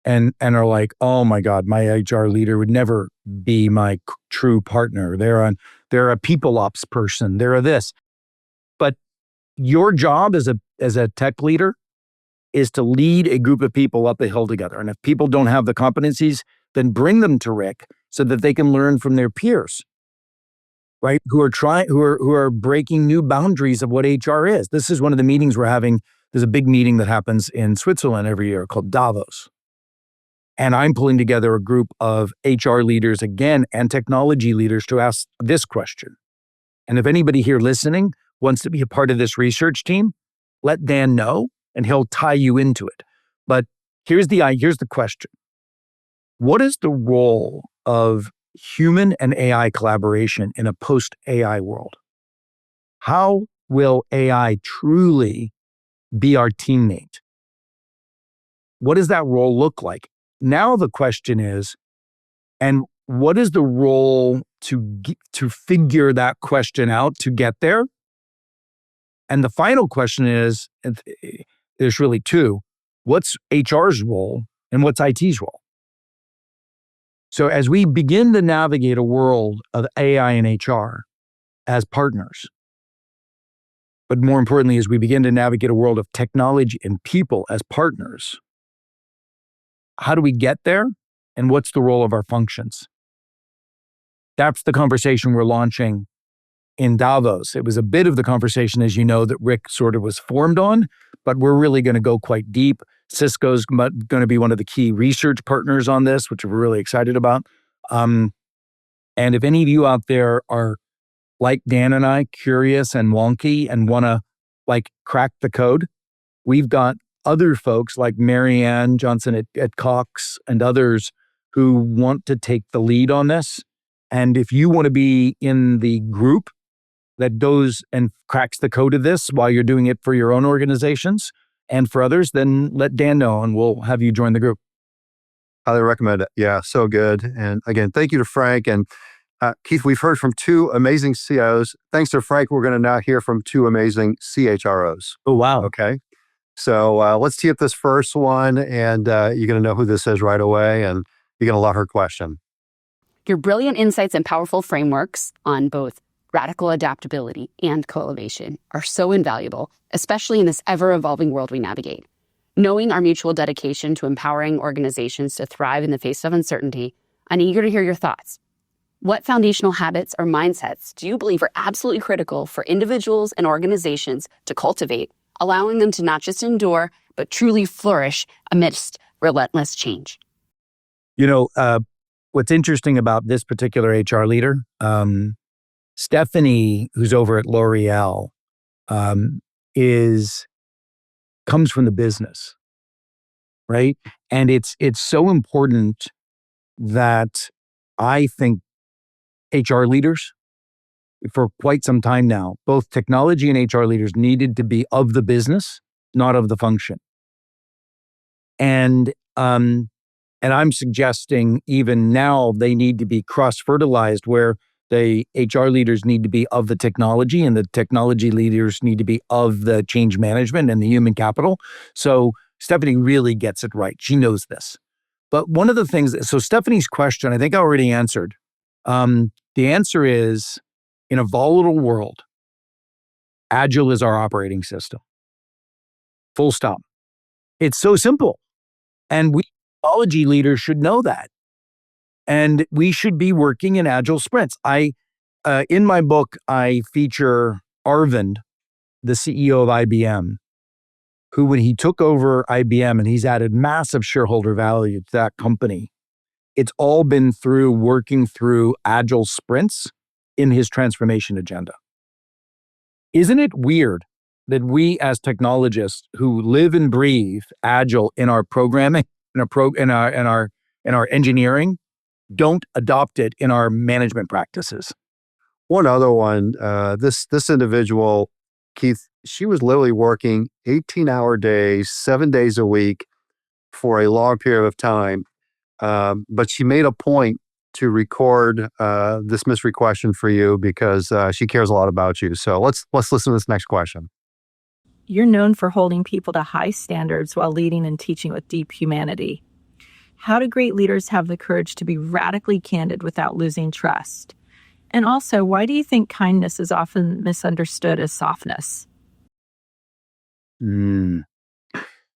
and are like, oh my God, my HR leader would never be my true partner. They're a people ops person. They're this. But your job as a tech leader is to lead a group of people up the hill together. And if people don't have the competencies, then bring them to Rick so that they can learn from their peers, right? Who are breaking new boundaries of what HR is. This is one of the meetings we're having. There's a big meeting that happens in Switzerland every year called Davos. And I'm pulling together a group of HR leaders again and technology leaders to ask this question. And if anybody here listening wants to be a part of this research team, let Dan know and he'll tie you into it. But here's the question. What is the role of human and AI collaboration in a post-AI world? How will AI truly be our teammate? What does that role look like? Now the question is, and what is the role to figure that question out to get there? And the final question is, there's really two. What's HR's role and what's IT's role? So as we begin to navigate a world of AI and HR as partners, but more importantly, as we begin to navigate a world of technology and people as partners, how do we get there? And what's the role of our functions? That's the conversation we're launching in Davos. It was a bit of the conversation, as you know, that Rick sort of was formed on, but we're really going to go quite deep. Cisco's going to be one of the key research partners on this, which we're really excited about. And if any of you out there are like Dan and I, curious and wonky and want to crack the code, we've got other folks like Marianne Johnson at Cox and others who want to take the lead on this. And if you want to be in the group that goes and cracks the code of this while you're doing it for your own organizations and for others, then let Dan know and we'll have you join the group. Highly recommend it. Yeah, so good. And again, thank you to Frank. And Keith, we've heard from two amazing CIOs. Thanks to Frank, we're going to now hear from two amazing CHROs. Oh, wow. Okay. So let's tee up this first one, and you're going to know who this is right away, and you're going to love her question. Your brilliant insights and powerful frameworks on both radical adaptability and co-elevation are so invaluable, especially in this ever-evolving world we navigate. Knowing our mutual dedication to empowering organizations to thrive in the face of uncertainty, I'm eager to hear your thoughts. What foundational habits or mindsets do you believe are absolutely critical for individuals and organizations to cultivate, allowing them to not just endure, but truly flourish amidst relentless change? What's interesting about this particular HR leader, Stephanie, who's over at L'Oreal, comes from the business, right? And it's so important that I think HR leaders, for quite some time now, both technology and HR leaders needed to be of the business, not of the function. And I'm suggesting even now they need to be cross-fertilized, where The HR leaders need to be of the technology, and the technology leaders need to be of the change management and the human capital. So Stephanie really gets it right. She knows this. But one of the things, so Stephanie's question, I think I already answered. The answer is, in a volatile world, Agile is our operating system. Full stop. It's so simple. And we technology leaders should know that. And we should be working in Agile sprints. In my book, I feature Arvind, the CEO of IBM, who, when he took over IBM and he's added massive shareholder value to that company, it's all been through working through Agile sprints in his transformation agenda. Isn't it weird that we as technologists who live and breathe Agile in our programming, in our engineering, don't adopt it in our management practices? One other one, this individual, Keith, she was literally working 18-hour days, 7 days a week for a long period of time. But she made a point to record this mystery question for you because she cares a lot about you. So let's listen to this next question. You're known for holding people to high standards while leading and teaching with deep humanity. How do great leaders have the courage to be radically candid without losing trust? And also, why do you think kindness is often misunderstood as softness?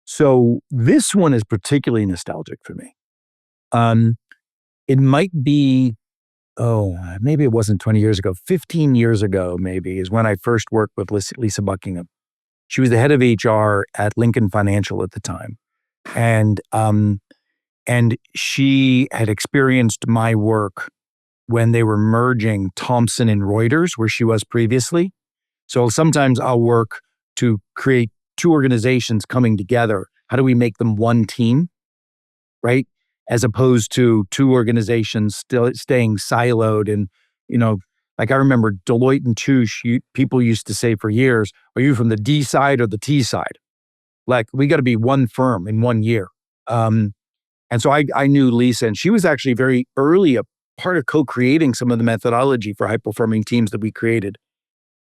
So this one is particularly nostalgic for me. It might be, maybe it wasn't 20 years ago, 15 years ago maybe, is when I first worked with Lisa Buckingham. She was the head of HR at Lincoln Financial at the time. And she had experienced my work when they were merging Thomson and Reuters, where she was previously. So sometimes I'll work to create two organizations coming together. How do we make them one team, right? As opposed to two organizations still staying siloed. And, like I remember Deloitte and Touche, people used to say for years, are you from the D side or the T side? Like, we got to be one firm in 1 year. And so I knew Lisa, and she was actually very early a part of co-creating some of the methodology for high-performing teams that we created.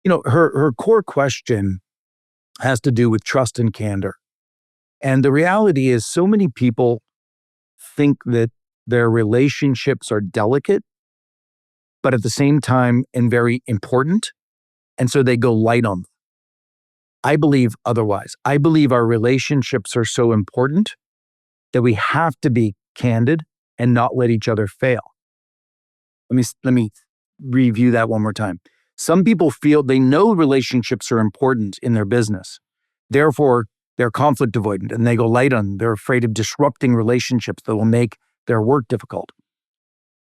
Her core question has to do with trust and candor. And the reality is so many people think that their relationships are delicate, but at the same time and very important. And so they go light on them. I believe otherwise. I believe our relationships are so important that we have to be candid and not let each other fail. Let me review that one more time. Some people feel they know relationships are important in their business. Therefore, they're conflict avoidant and they go light on them. They're afraid of disrupting relationships that will make their work difficult.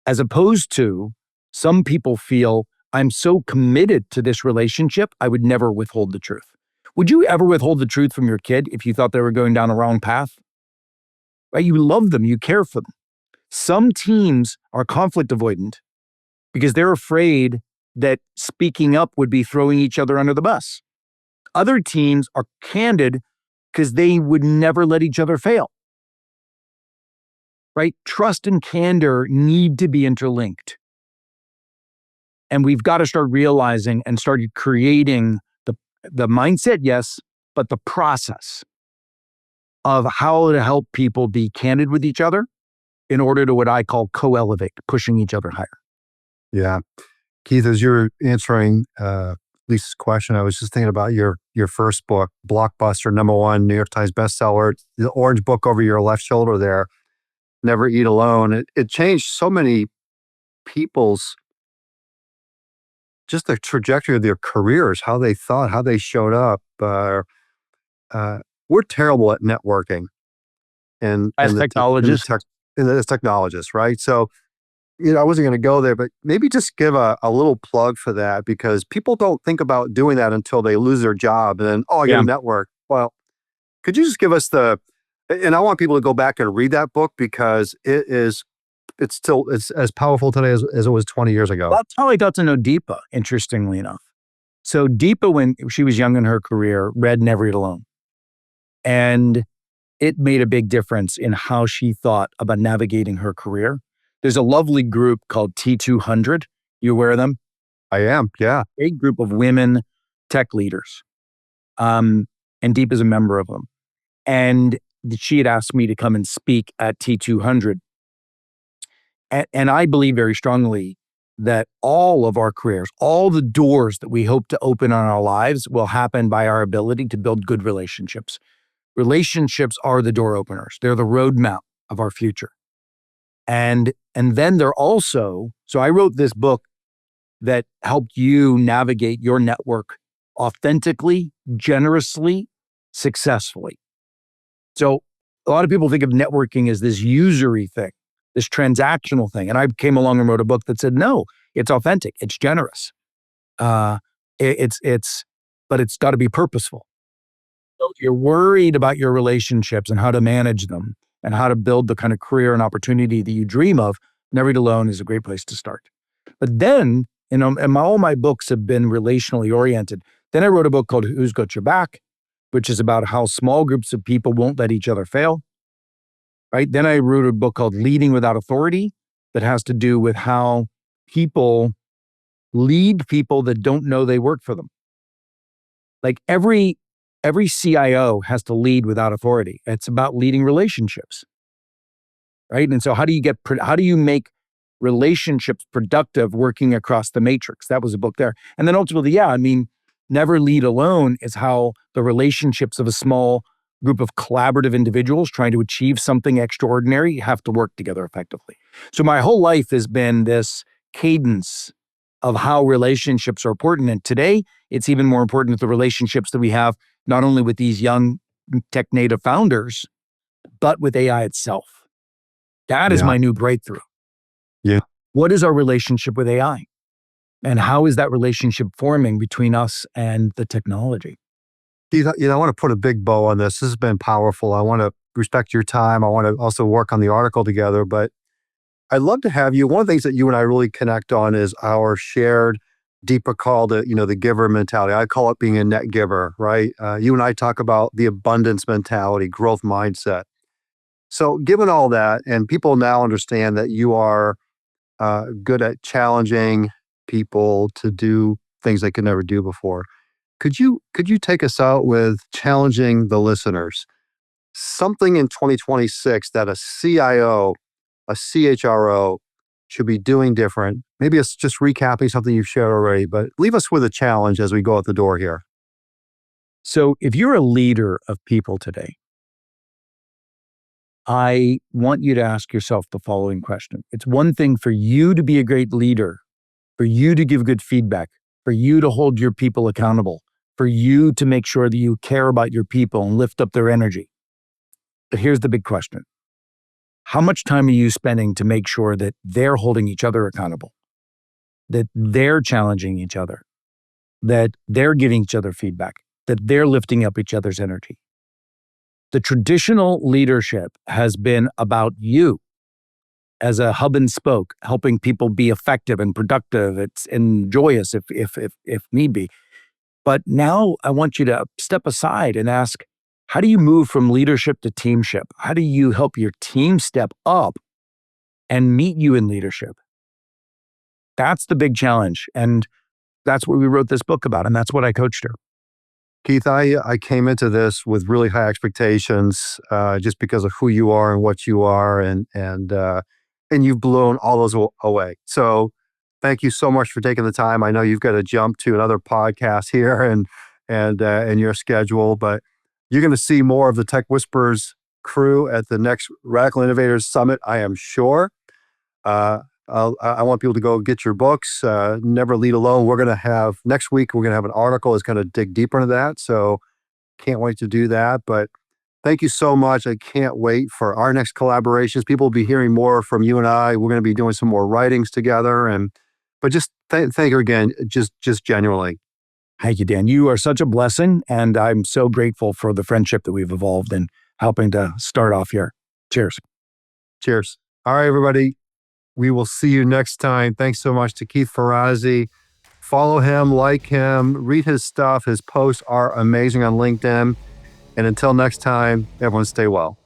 As opposed to, some people feel, I'm so committed to this relationship, I would never withhold the truth. Would you ever withhold the truth from your kid if you thought they were going down a wrong path? Right? You love them, you care for them. Some teams are conflict avoidant because they're afraid that speaking up would be throwing each other under the bus. Other teams are candid because they would never let each other fail. Right? Trust and candor need to be interlinked. And we've got to start realizing and started creating the mindset, yes, but the process of how to help people be candid with each other in order to what I call co-elevate, pushing each other higher. Yeah. Keith, as you're answering Lisa's question, I was just thinking about your first book, blockbuster, #1, New York Times bestseller, the orange book over your left shoulder there, Never Eat Alone. It changed so many people's, just the trajectory of their careers, how they thought, how they showed up. We're terrible at networking. As technologists. As technologists, right? So, I wasn't going to go there, but maybe just give a little plug for that, because people don't think about doing that until they lose their job and then, I got to network. Well, could you just give us and I want people to go back and read that book because it's as powerful today as it was 20 years ago. That's how I got to know Deepa, interestingly enough. So Deepa, when she was young in her career, read Never Eat Alone. And it made a big difference in how she thought about navigating her career. There's a lovely group called T200 You aware of them? I am. Yeah. A group of women tech leaders. And Deep is a member of them. And she had asked me to come and speak at T200. And I believe very strongly that all of our careers, all the doors that we hope to open on our lives will happen by our ability to build good relationships. Relationships are the door openers. They're the roadmap of our future. And then they're also, so I wrote this book that helped you navigate your network authentically, generously, successfully. So a lot of people think of networking as this usury thing, this transactional thing. And I came along and wrote a book that said, no, it's authentic, it's generous. But it's got to be purposeful. So if you're worried about your relationships and how to manage them and how to build the kind of career and opportunity that you dream of, Never Eat Alone is a great place to start. But then, all my books have been relationally oriented. Then I wrote a book called Who's Got Your Back, which is about how small groups of people won't let each other fail. Right? Then I wrote a book called Leading Without Authority that has to do with how people lead people that don't know they work for them. Like every CIO has to lead without authority. It's about leading relationships. Right? And so how do you make relationships productive working across the matrix? That was a book there. And then ultimately, Never Lead Alone is how the relationships of a small group of collaborative individuals trying to achieve something extraordinary have to work together effectively. So my whole life has been this cadence of how relationships are important. And today, it's even more important with the relationships that we have, not only with these young tech native founders, but with AI itself. That is my new breakthrough. Yeah. What is our relationship with AI? And how is that relationship forming between us and the technology? Keith, I want to put a big bow on this. This has been powerful. I want to respect your time. I want to also work on the article together, but I'd love to have you. One of the things that you and I really connect on is our shared, Deepa called it, the giver mentality. I call it being a net giver, right? You and I talk about the abundance mentality, growth mindset. So given all that, and people now understand that you are good at challenging people to do things they could never do before, could you take us out with challenging the listeners? Something in 2026 that a CIO, a CHRO should be doing different. Maybe it's just recapping something you've shared already, but leave us with a challenge as we go out the door here. So if you're a leader of people today, I want you to ask yourself the following question. It's one thing for you to be a great leader, for you to give good feedback, for you to hold your people accountable, for you to make sure that you care about your people and lift up their energy. But here's the big question. How much time are you spending to make sure that they're holding each other accountable, that they're challenging each other, that they're giving each other feedback, that they're lifting up each other's energy? The traditional leadership has been about you as a hub and spoke, helping people be effective and productive and joyous if need be. But now I want you to step aside and ask, how do you move from leadership to teamship? How do you help your team step up and meet you in leadership? That's the big challenge. And that's what we wrote this book about. And that's what I coached her. Keith, I came into this with really high expectations just because of who you are and what you are, and you've blown all those away. So thank you so much for taking the time. I know you've got to jump to another podcast here and in your schedule, but you're going to see more of the Tech Whisperers crew at the next Radical Innovators Summit, I am sure. I want people to go get your books, Never Lead Alone. Next week, we're going to have an article that's going to dig deeper into that. So can't wait to do that. But thank you so much. I can't wait for our next collaborations. People will be hearing more from you and I. We're going to be doing some more writings together. But just thank you again, just genuinely. Thank you, Dan. You are such a blessing. And I'm so grateful for the friendship that we've evolved in helping to start off here. Cheers. Cheers. All right, everybody. We will see you next time. Thanks so much to Keith Ferrazzi. Follow him, like him, read his stuff. His posts are amazing on LinkedIn. And until next time, everyone stay well.